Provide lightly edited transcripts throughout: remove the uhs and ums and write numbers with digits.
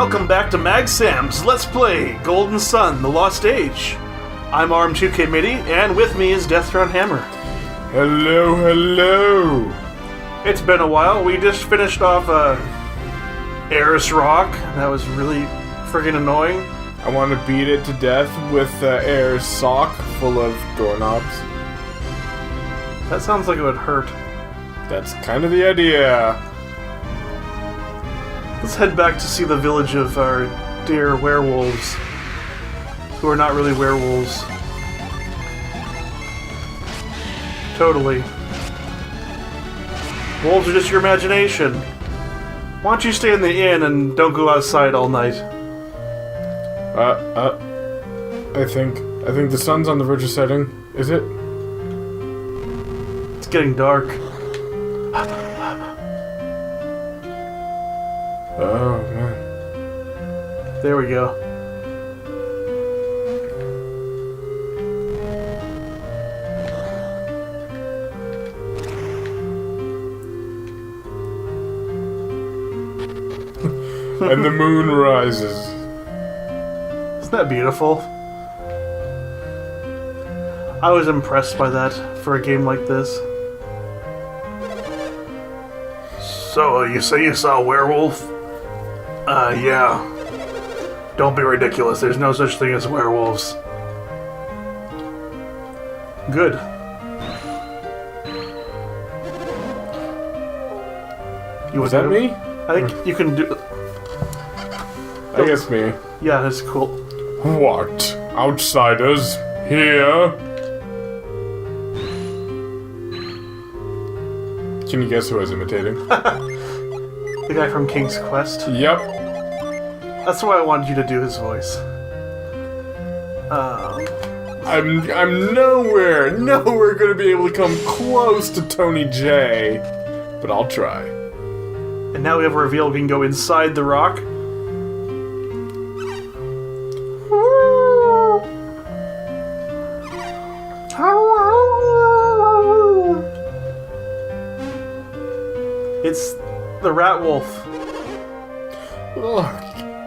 Welcome back to Mag Sam's Let's Play Golden Sun, The Lost Age. I'm RM2K Mitty, and with me is Deaththron Hammer. Hello, hello! It's been a while. We just finished off Air's Rock. That was really friggin' annoying. I want to beat it to death with Air's sock full of doorknobs. That sounds like it would hurt. That's kind of the idea. Let's head back to see the village of our dear werewolves, who are not really werewolves. Totally. Wolves are just your imagination. Why don't you stay in the inn and don't go outside all night? I think the sun's on the verge of setting. Is it? It's getting dark. Oh, man. There we go. And the moon rises. Isn't that beautiful? I was impressed by that for a game like this. So, you say you saw a werewolf? Yeah. Don't be ridiculous. There's no such thing as werewolves. Good. Was that me? I think you can do... I guess me. Yeah, that's cool. What? Outsiders? Here? Can you guess who I was imitating? The guy from King's Quest? Yep. That's why I wanted you to do his voice. I'm nowhere gonna be able to come close to Tony J, but I'll try. And now we have a reveal we can go inside the rock. It's the rat wolf. Look,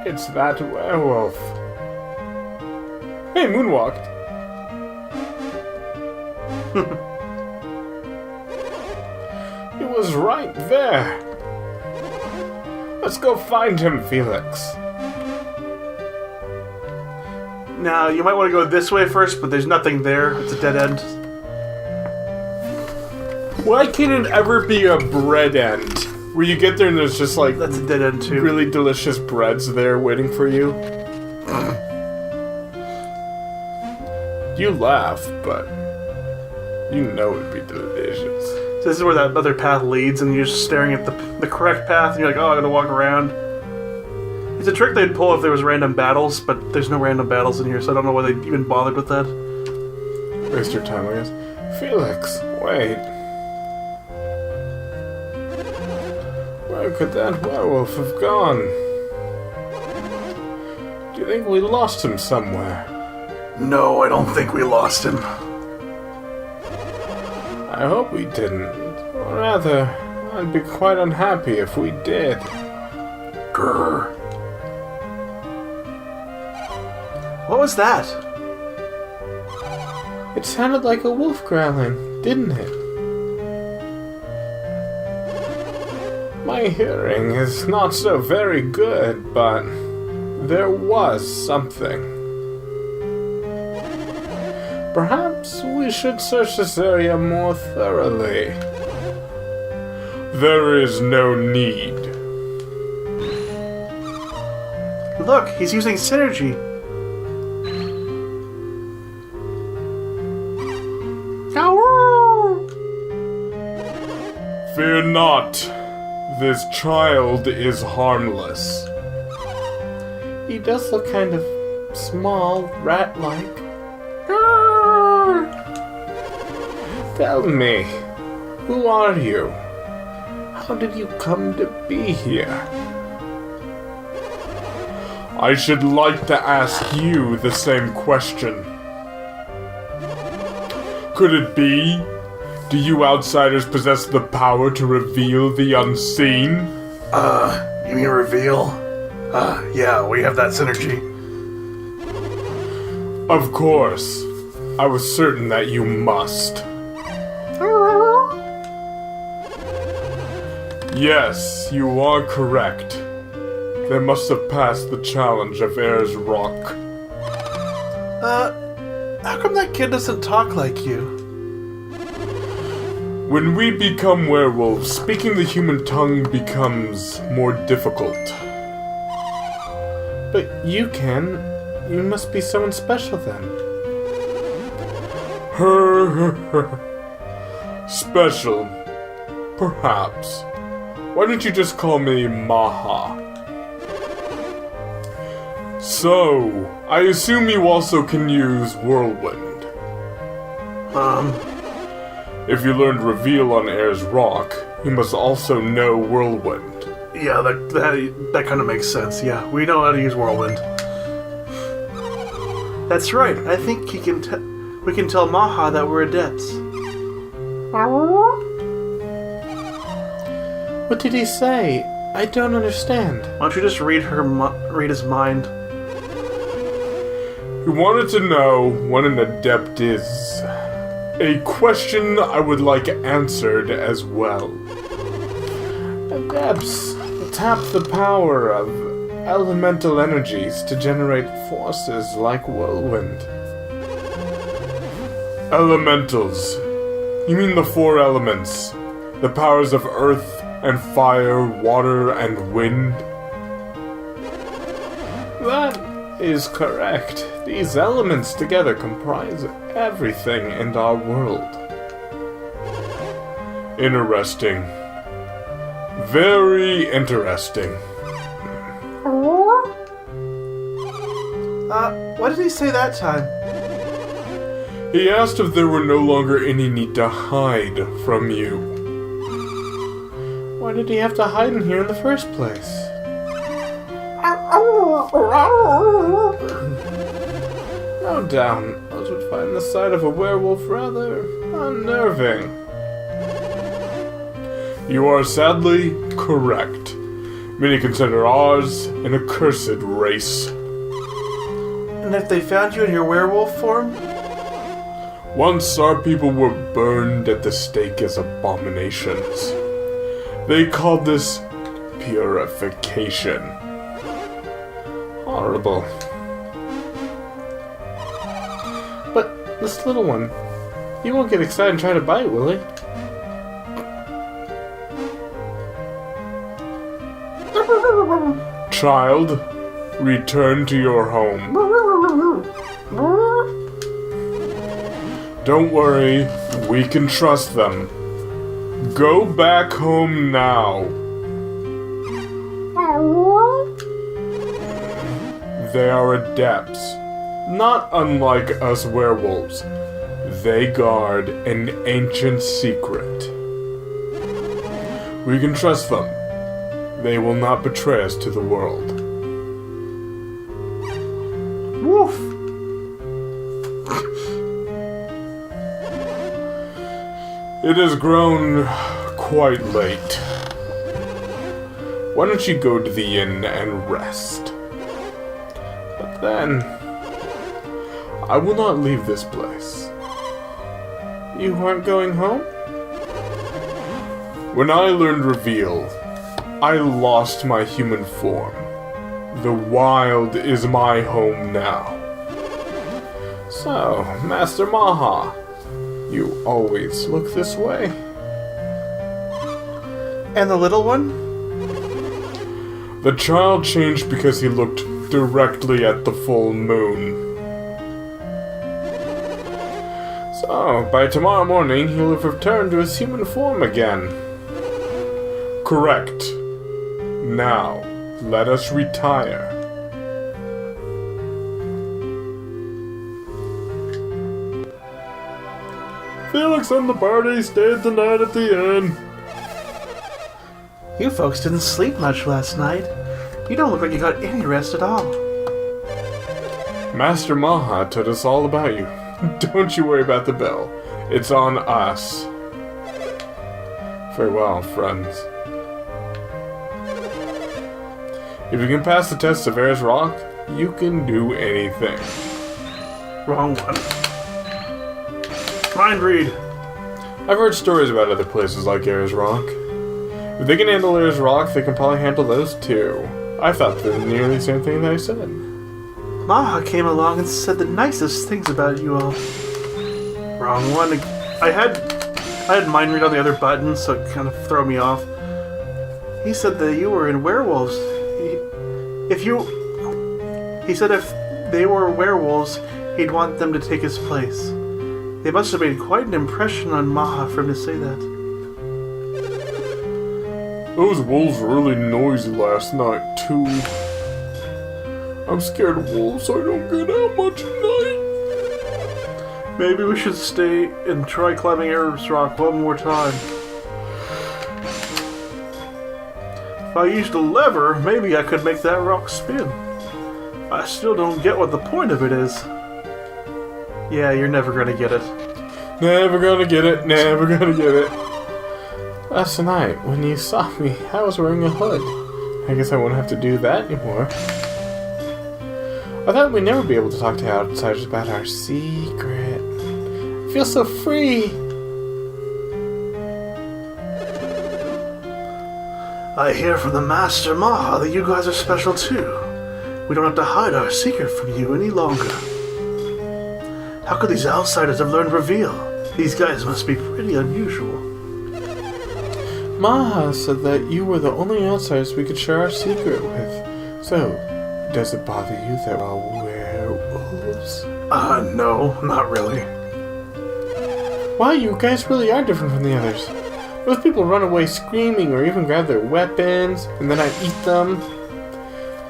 it's that werewolf. Hey, moonwalked. He was right there. Let's go find him, Felix. Now, you might want to go this way first, but there's nothing there. It's a dead end. Why can't it ever be a bread end? Where you get there and there's just like... That's a dead end too. Really delicious breads there waiting for you. You laugh, but... you know it'd be delicious. So this is where that other path leads, and you're just staring at the correct path, and you're like, oh, I gotta walk around. It's a trick they'd pull if there was random battles, but there's no random battles in here, so I don't know why they even bothered with that. Waste your time, I guess. Felix, wait. Where could that werewolf have gone? Do you think we lost him somewhere? No, I don't think we lost him. I hope we didn't. Or rather, I'd be quite unhappy if we did. Grrr. What was that? It sounded like a wolf growling, didn't it? My hearing is not so very good, but there was something. Perhaps we should search this area more thoroughly. There is no need. Look, he's using synergy. Fear not. This child is harmless. He does look kind of small, rat-like. Tell me, who are you? How did you come to be here? I should like to ask you the same question. Could it be? Do you outsiders possess the power to reveal the unseen? You mean reveal? Yeah, we have that synergy. Of course. I was certain that you must. Yes, you are correct. They must have passed the challenge of Ayers Rock. How come that kid doesn't talk like you? When we become werewolves, speaking the human tongue becomes more difficult. But you can. You must be someone special then. Special. Perhaps. Why don't you just call me Maha? So, I assume you also can use Whirlwind. If you learned Reveal on Ayers Rock, you must also know Whirlwind. Yeah, that kind of makes sense. Yeah, we know how to use Whirlwind. That's right. I think we can tell Maha that we're adepts. What did he say? I don't understand. Why don't you just read his mind? He wanted to know what an adept is. A question I would like answered as well. Adepts tap the power of elemental energies to generate forces like whirlwind. Elementals. You mean the 4 elements? The powers of earth and fire, water and wind? That is correct. These elements together comprise everything in our world. Interesting. Very interesting. What did he say that time? He asked if there were no longer any need to hide from you. Why did he have to hide in here in the first place? No doubt, those would find the sight of a werewolf rather unnerving. You are sadly correct. Many consider ours an accursed race. And if they found you in your werewolf form? Once our people were burned at the stake as abominations. They called this purification. Horrible. But this little one, he won't get excited and try to bite, will he? Child, return to your home. Don't worry, we can trust them. Go back home now. They are adepts, not unlike us werewolves. They guard an ancient secret. We can trust them. They will not betray us to the world. Woof! It has grown quite late. Why don't you go to the inn and rest? But then, I will not leave this place. You aren't going home? When I learned Reveal, I lost my human form. The wild is my home now. So, Master Maha, you always look this way. And the little one? The child changed because he looked directly at the full moon. So, by tomorrow morning, he'll have returned to his human form again. Correct. Now, let us retire. Felix and the party stayed the night at the inn. You folks didn't sleep much last night. You don't look like you got any rest at all. Master Maha told us all about you. Don't you worry about the bill. It's on us. Farewell, friends. If you can pass the test of Ayers Rock, you can do anything. Wrong one. Mind read. I've heard stories about other places like Ayers Rock. If they can handle Ayers Rock, they can probably handle those too. I thought the nearly same thing that I said. Maha came along and said the nicest things about you all. Wrong one. I had mind read on the other button, so it kind of threw me off. He said that you were in werewolves. He said if they were werewolves, he'd want them to take his place. They must have made quite an impression on Maha for him to say that. Those wolves were really noisy last night, too. I'm scared of wolves, so I don't get out much at night. Maybe we should stay and try climbing Ayers Rock one more time. If I used a lever, maybe I could make that rock spin. I still don't get what the point of it is. Yeah, you're never gonna get it. Never gonna get it, never gonna get it. Last night, when you saw me, I was wearing a hood. I guess I won't have to do that anymore. I thought we'd never be able to talk to outsiders about our secret. I feel so free. I hear from the Master Maha that you guys are special too. We don't have to hide our secret from you any longer. How could these outsiders have learned Reveal? These guys must be pretty unusual. Maha said that you were the only outsiders we could share our secret with. So, does it bother you that we're all werewolves? No, not really. Wow, you guys really are different from the others. Most people run away screaming or even grab their weapons, and then I eat them.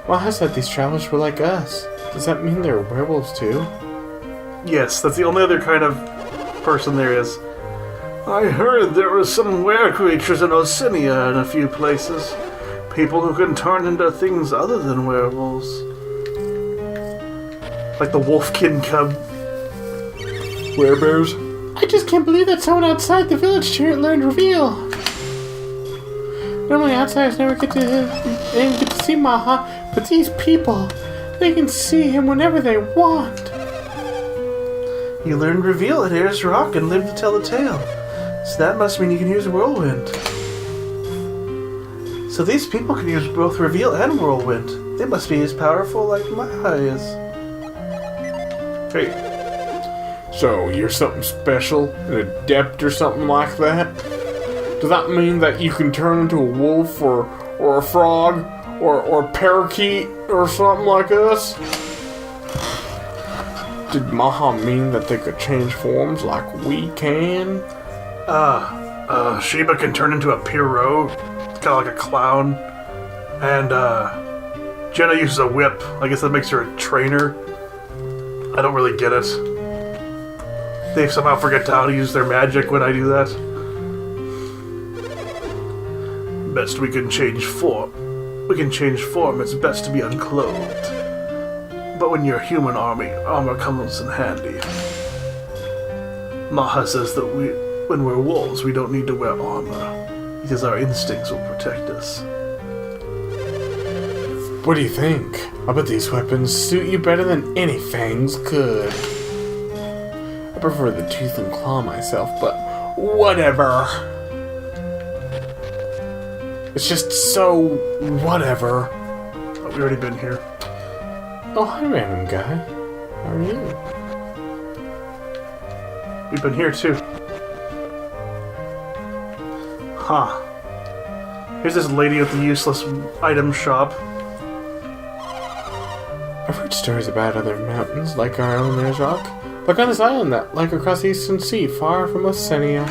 Maha said these travelers were like us. Does that mean they're werewolves too? Yes, that's the only other kind of person there is. I heard there were some were-creatures in Oceania in a few places. People who can turn into things other than werewolves. Like the wolfkin cub. Werebears? I just can't believe that someone outside the village here learned Reveal. Normally outsiders never get to see Maha, but these people, they can see him whenever they want. You learned Reveal at Ayers Rock and lived to tell the tale. So that must mean you can use Whirlwind. So these people can use both Reveal and Whirlwind. They must be as powerful like Maha is. Hey, so you're something special? An adept or something like that? Does that mean that you can turn into a wolf or a frog or a parakeet or something like us? Did Maha mean that they could change forms like we can? Sheba can turn into a Pierrot, kind of like a clown. And, Jenna uses a whip. I guess that makes her a trainer. I don't really get it. They somehow forget how to use their magic when I do that. Best we can change form. We can change form, it's best to be unclothed. But when you're human armor comes in handy. Maha says that when we're wolves, we don't need to wear armor, because our instincts will protect us. What do you think? I bet these weapons suit you better than any fangs could. I prefer the tooth and claw myself, but whatever. It's just so whatever. Oh, we already been here. Oh, hi, random guy. How are you? We've been here too. Huh. Here's this lady with the useless item shop. I've heard stories about other mountains, like our own Ayers Rock. Like on this island that, like across the Eastern Sea, far from Oceania.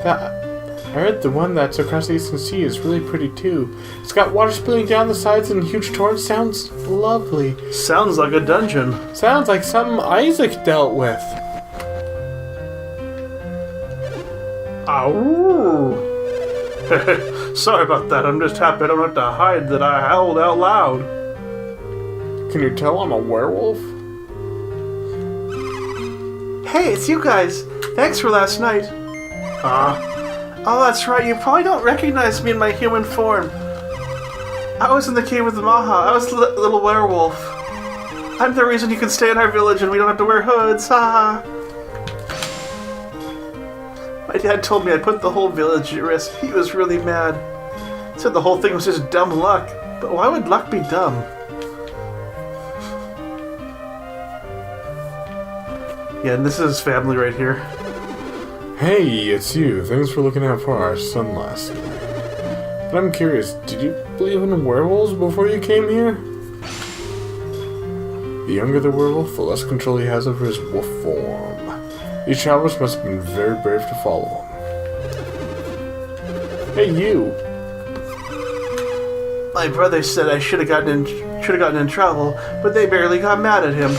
I heard the one that's across the Eastern Sea is really pretty too. It's got water spilling down the sides and huge torrents. Sounds lovely. Sounds like a dungeon. Sounds like something Isaac dealt with. Ow! Sorry about that. I'm just happy I don't have to hide that I howled out loud. Can you tell I'm a werewolf? Hey, it's you guys. Thanks for last night. Oh, that's right. You probably don't recognize me in my human form. I was in the cave with Maha. I was the little werewolf. I'm the reason you can stay in our village and we don't have to wear hoods. Ha! My dad told me I put the whole village at risk. He was really mad. Said the whole thing was just dumb luck. But why would luck be dumb? Yeah, and this is his family right here. Hey, it's you. Thanks for looking out for our son last night. But I'm curious, did you believe in werewolves before you came here? The younger the werewolf, the less control he has over his wolf form. These travelers must have been very brave to follow him. Hey, you! My brother said I should have gotten in trouble, but they barely got mad at him.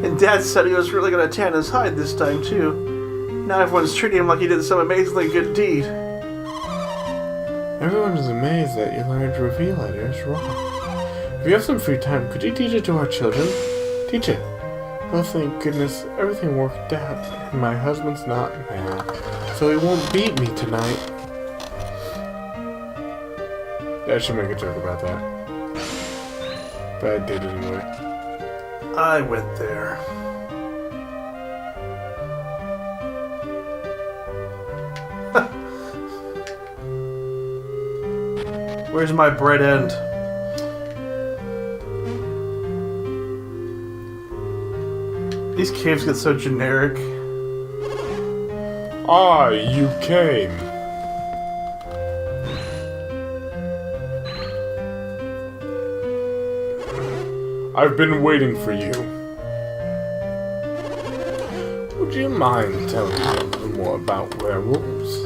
And Dad said he was really going to tan his hide this time too. Now everyone's treating him like he did some amazingly good deed. Everyone is amazed that you learned to reveal letters wrong. If you have some free time, could you teach it to our children? Teach it. Oh, thank goodness, everything worked out, and my husband's not mad, so he won't beat me tonight. Yeah, I should make a joke about that. But I did anyway. I went there. Where's my bread end? These caves get so generic. Ah, you came. I've been waiting for you. Would you mind telling me a little more about werewolves?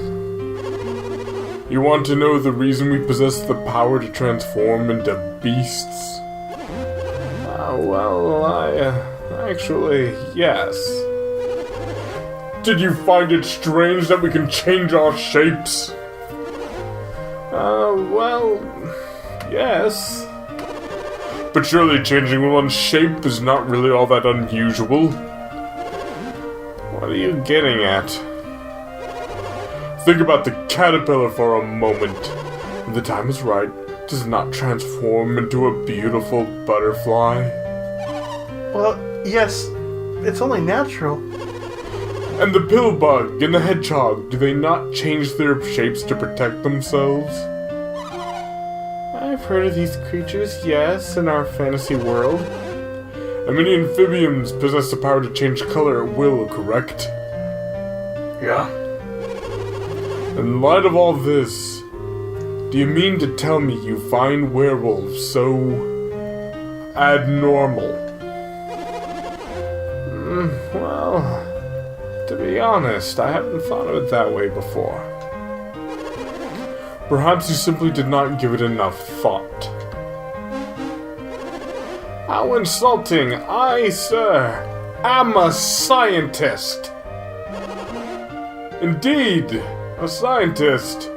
You want to know the reason we possess the power to transform into beasts? Actually, yes. Did you find it strange that we can change our shapes? Yes. But surely changing one's shape is not really all that unusual. What are you getting at? Think about the caterpillar for a moment. When the time is right, does it not transform into a beautiful butterfly? Well, yes, it's only natural. And the pillbug and the hedgehog, do they not change their shapes to protect themselves? I've heard of these creatures, yes, in our fantasy world. And many amphibians possess the power to change color at will, correct? Yeah. In light of all this, do you mean to tell me you find werewolves so abnormal? Well, to be honest, I haven't thought of it that way before. Perhaps you simply did not give it enough thought. How insulting! I, sir, am a scientist! Indeed, a scientist.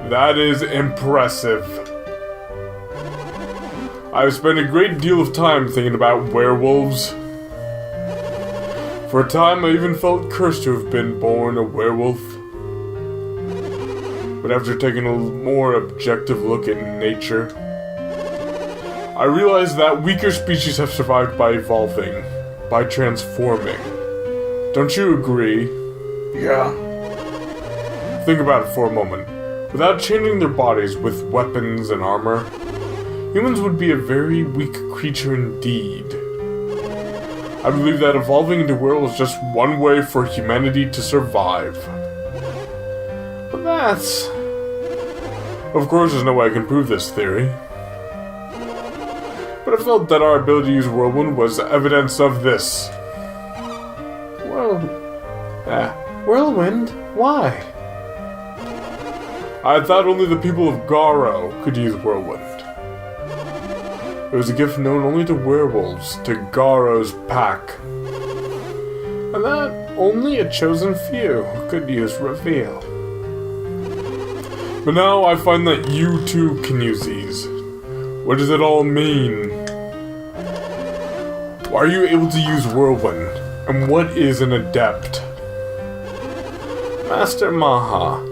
That is impressive. I've spent a great deal of time thinking about werewolves. For a time, I even felt cursed to have been born a werewolf. But after taking a more objective look at nature, I realized that weaker species have survived by evolving, by transforming. Don't you agree? Yeah. Think about it for a moment. Without changing their bodies with weapons and armor, humans would be a very weak creature indeed. I believe that evolving into werewolves is just one way for humanity to survive. But that's... Of course, there's no way I can prove this theory. But I felt that our ability to use Whirlwind was evidence of this. Whirlwind? Why? I thought only the people of Garo could use Whirlwind. It was a gift known only to werewolves, to Garo's pack. And that only a chosen few could use Reveal. But now I find that you too can use these. What does it all mean? Why are you able to use Whirlwind? And what is an adept? Master Maha,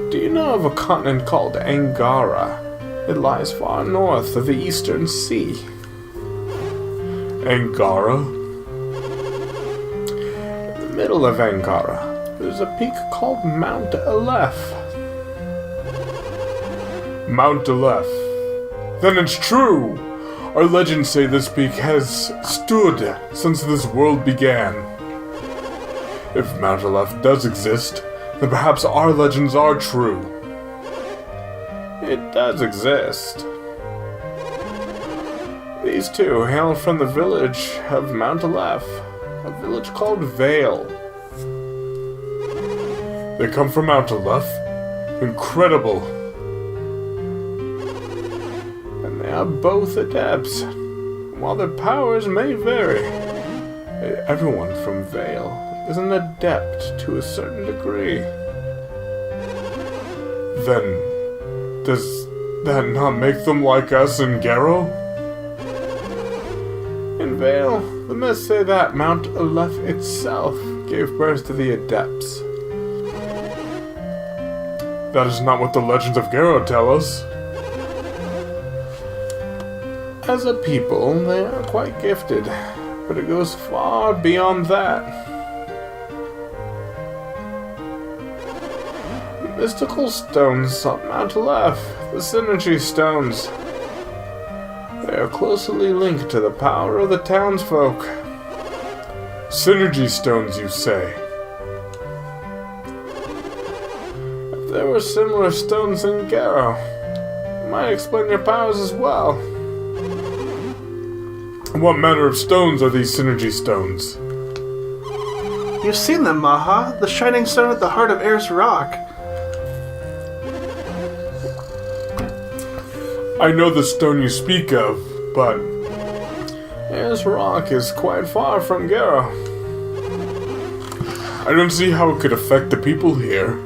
do you know of a continent called Angara? It lies far north of the Eastern Sea. Angara? In the middle of Angara, there's a peak called Mount Aleph. Mount Aleph. Then it's true! Our legends say this peak has stood since this world began. If Mount Aleph does exist, then perhaps our legends are true. It does exist. These two hail from the village of Mount Aleph, a village called Vale. They come from Mount Aleph? Incredible! And they are both adepts. While their powers may vary, everyone from Vale is an adept to a certain degree. Then, does that not make them like us in Garrow? In Vale, the myths say that Mount Aleph itself gave birth to the adepts. That is not what the legends of Garrow tell us. As a people, they are quite gifted, but it goes far beyond that. The mystical stones on Mount Aleph, the Synergy Stones. They are closely linked to the power of the townsfolk. Synergy stones, you say? If there were similar stones in Garrow, it might explain your powers as well. What manner of stones are these Synergy stones? You've seen them, Maha. The shining stone at the heart of Ayers Rock. I know the stone you speak of, but... Ayers Rock is quite far from Garrow. I don't see how it could affect the people here.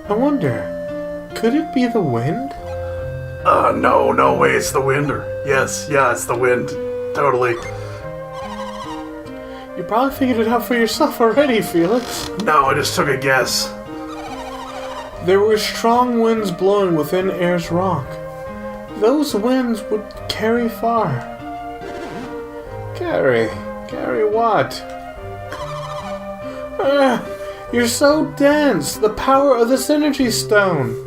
I wonder, could it be the wind? No way, it's the wind. Yeah, it's the wind. Totally. You probably figured it out for yourself already, Felix. No, I just took a guess. There were strong winds blowing within Ayers Rock. Those winds would carry far. Carry what? You're so dense! The power of the Synergy Stone!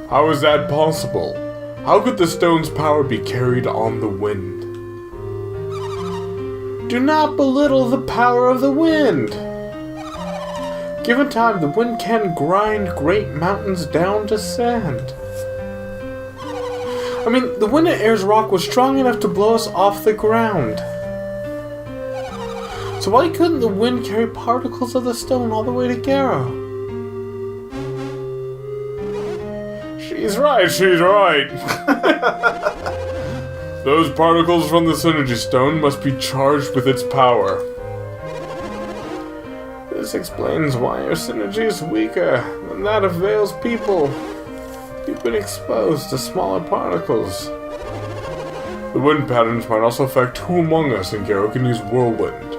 How is that possible? How could the stone's power be carried on the wind? Do not belittle the power of the wind! Given time, the wind can grind great mountains down to sand. I mean, the wind at Ayers Rock was strong enough to blow us off the ground. So why couldn't the wind carry particles of the stone all the way to Garrow? She's right. Those particles from the Synergy Stone must be charged with its power. This explains why your synergy is weaker than that of Vale's people. You've been exposed to smaller particles. The wind patterns might also affect who among us in Garrow can use whirlwind.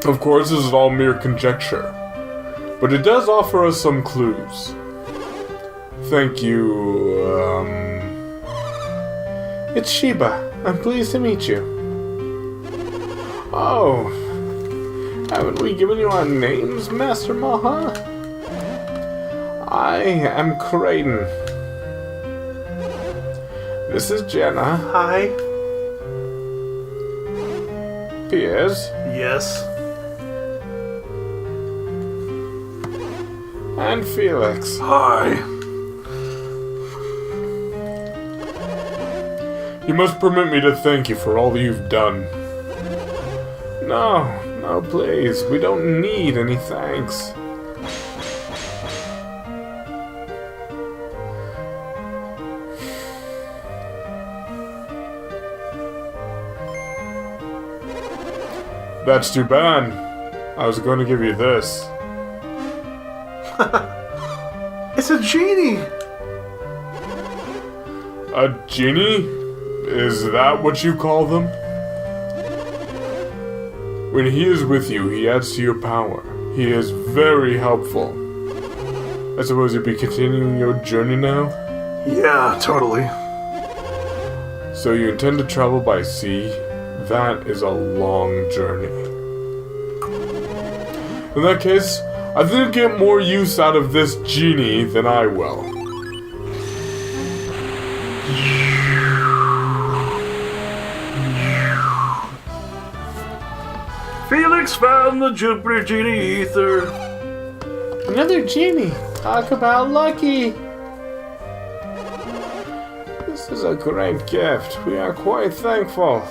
Of course, this is all mere conjecture, but it does offer us some clues. Thank you, It's Sheba. I'm pleased to meet you. Oh, haven't we given you our names, Master Maha? I am Kraden. This is Jenna. Hi. Piers. Yes. And Felix. Hi. You must permit me to thank you for all you've done. No, please. We don't need any thanks. That's too bad. I was going to give you this. It's a genie! A genie? Is that what you call them? When he is with you, he adds to your power. He is very helpful. I suppose you'll be continuing your journey now? Yeah, totally. So you intend to travel by sea? That is a long journey. In that case, I think you'll get more use out of this genie than I will. Felix found the Jupiter Genie Ether. Another genie. Talk about lucky. This is a great gift. We are quite thankful.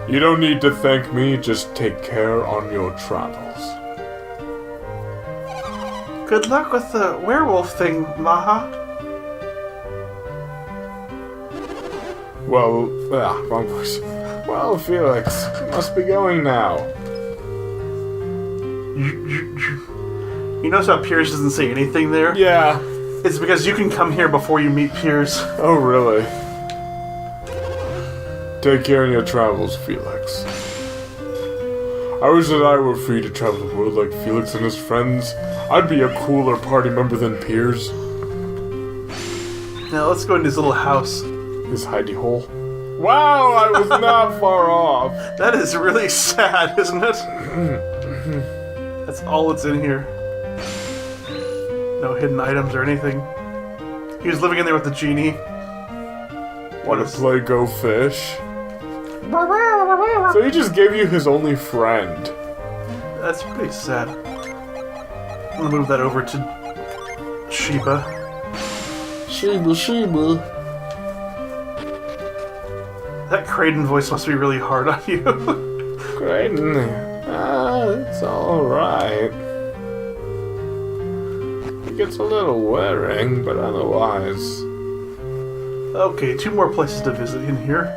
You don't need to thank me, just take care on your travels. Good luck with the werewolf thing, Maha. Well, Wrong voice. Well, Felix, you must be going now. You notice how Piers doesn't say anything there? yeah. It's because you can come here before you meet Piers. Oh, really? Take care in your travels, Felix. I wish that I were free to travel the world like Felix and his friends. I'd be a cooler party member than Piers. Now let's go into his little house. His hidey hole. Wow, I was not far off. That is really sad, isn't it? That's all that's in here. No hidden items or anything. He was living in there with the genie. Want to play Go Fish? So he just gave you his only friend. That's pretty sad. I'm gonna move that over to Sheba. Sheba. That Kraden voice must be really hard on you. Graydon. It's alright. It gets a little wearing, but otherwise. Okay, 2 more places to visit in here.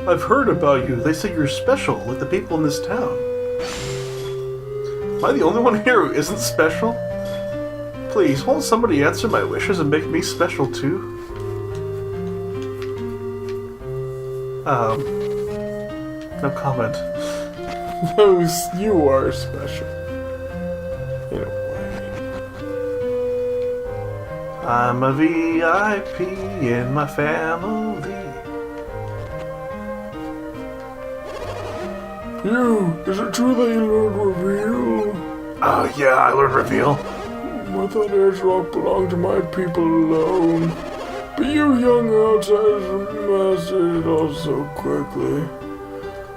I've heard about you. They say you're special, like the people in this town. Am I the only one here who isn't special? Please, won't somebody answer my wishes and make me special too? No comment. No, you are special. In a way. I'm a VIP in my family. Is it true that you learned Reveal? Oh yeah, I learned Reveal. I thought Airrock belonged to my people alone. But you young outsiders mastered it all so quickly.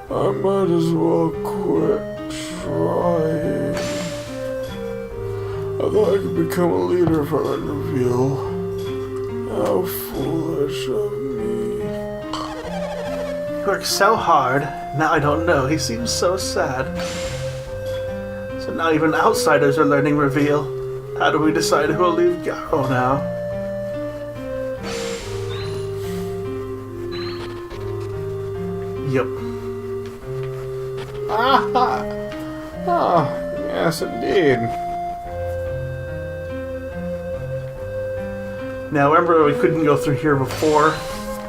I might as well quit trying. I thought I could become a leader if I learned Reveal. How foolish of me. He worked so hard. Now I don't know. He seems so sad. So now even outsiders are learning Reveal. How do we decide who will leave Garo now? Yep. Ah! Oh, yes indeed. Now remember we couldn't go through here before,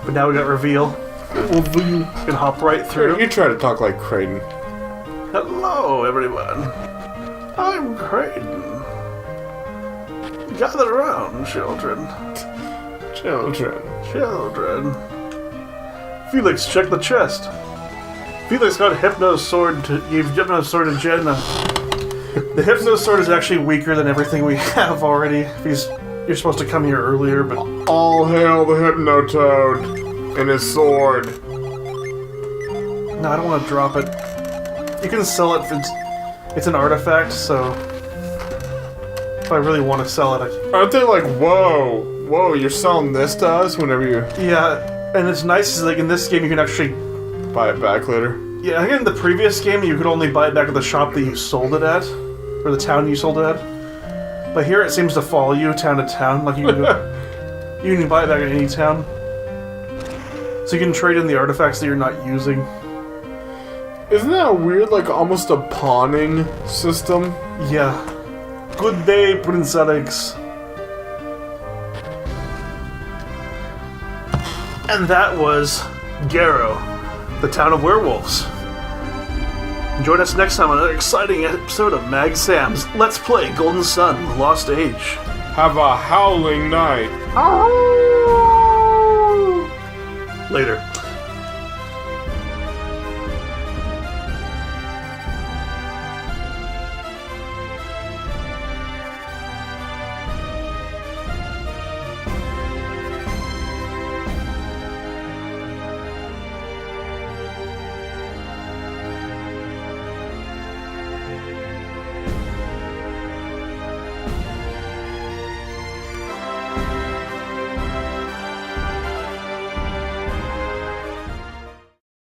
but now we got Reveal. You can hop right through. You try to talk like Kraden. Hello, everyone. I'm Kraden. Gather around, children. Children. Felix, check the chest. Felix got Hypno Sword to... You've Hypno Sword to Jenna. The Hypno Sword is actually weaker than everything we have already. Because you're supposed to come here earlier, but... All hail the Hypnotoad and his sword. No, I don't want to drop it. You can sell it for... It's an artifact, so... If I really want to sell it, I... Aren't they like, whoa, you're selling this to us whenever you Yeah, and it's nice is like in this game you can actually... buy it back later? Yeah, I think in the previous game you could only buy it back at the shop that you sold it at. Or the town you sold it at. But here it seems to follow you town to town. Like you can go... You can buy it back at any town. So you can trade in the artifacts that you're not using. Isn't that a weird, like, almost a pawning system? Yeah. Good day, Prince Alex. And that was Garo, the town of werewolves. And join us next time on another exciting episode of Mag Sam's Let's Play Golden Sun, The Lost Age. Have a howling night. Later.